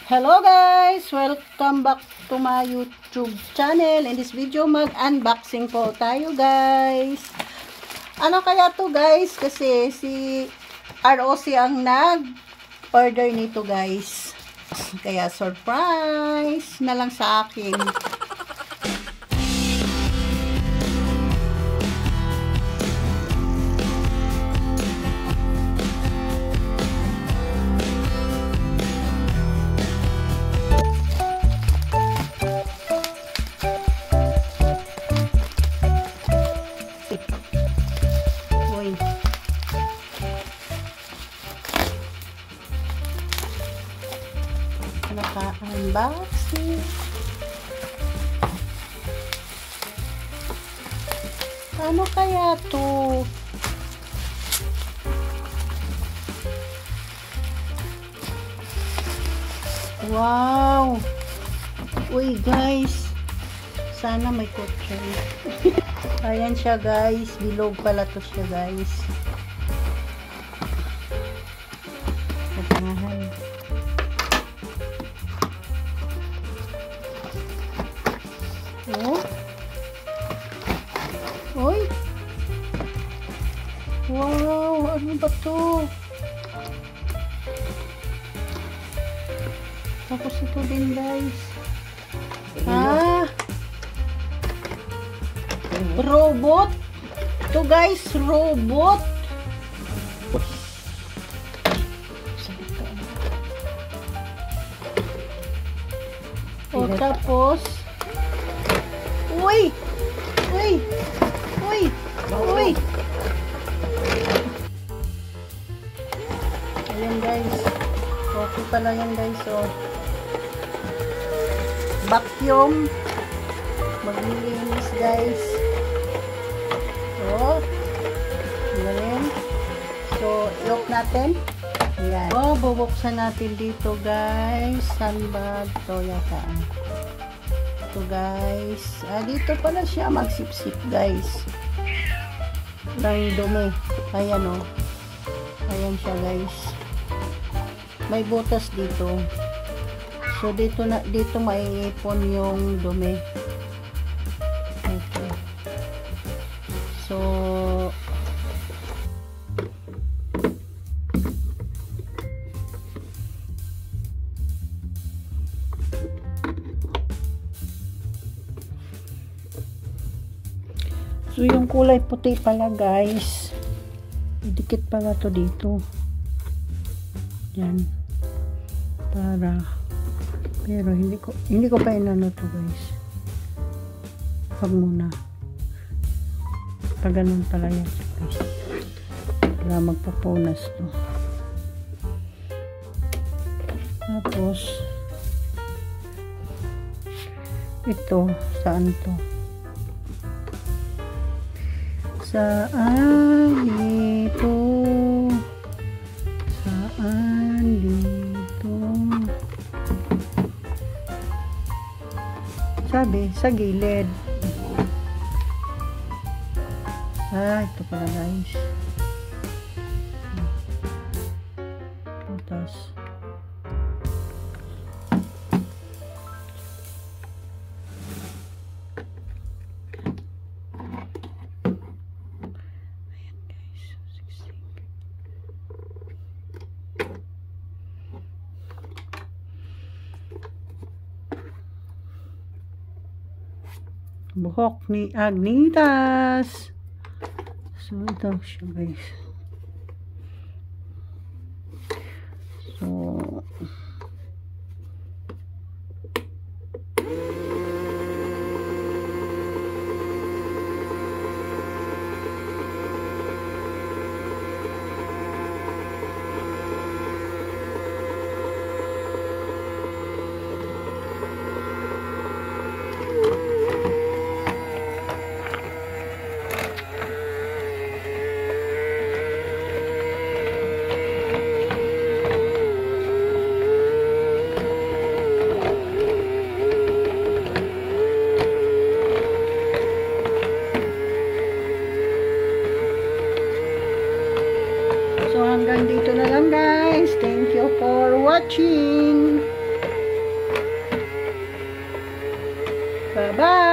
Hello guys! Welcome back to my YouTube channel. In this video, mag-unboxing po tayo guys. Ano kaya to guys? Kasi si ROC ang nag-order nito guys. Kaya surprise na lang sa akin. Naka-unboxing. Ano kaya to? Wow! Uy guys, sana may kotse. Ayan siya guys, bilog pala to siya guys. Pagkahan. Oh. Oy. Wow, ano ba to? Tapos ito din guys. Ah. Robot. Ito guys, robot. O tapos uy! Uy! Uy! Uy! Ayan guys. Okay pala yan guys. So, vacuum. Maglilinis guys. So, ganyan. So, lock natin. Ayan. Oh, bubuksan natin dito guys. Sandbag. Ito yata. Ito guys. Dito pala siya magsip-sip guys. Ng dumi. Ayan o. Ayan siya guys. May butas dito. So dito maiipon yung dumi. Okay. So yung kulay puti pala guys. Idikit pala to dito. Yan. Para. Pero hindi ko pa inano to guys. Pag muna. Pag ganun pala yan guys. Para magpapunas to. Tapos ito. Saan to? Saan dito? Saan dito? Sabi, sa gilid. Ito pala guys. Tapos buhok ni Agnitas. So, ito siya guys. So, hanggang dito na lang guys. Thank you for watching. Bye-bye!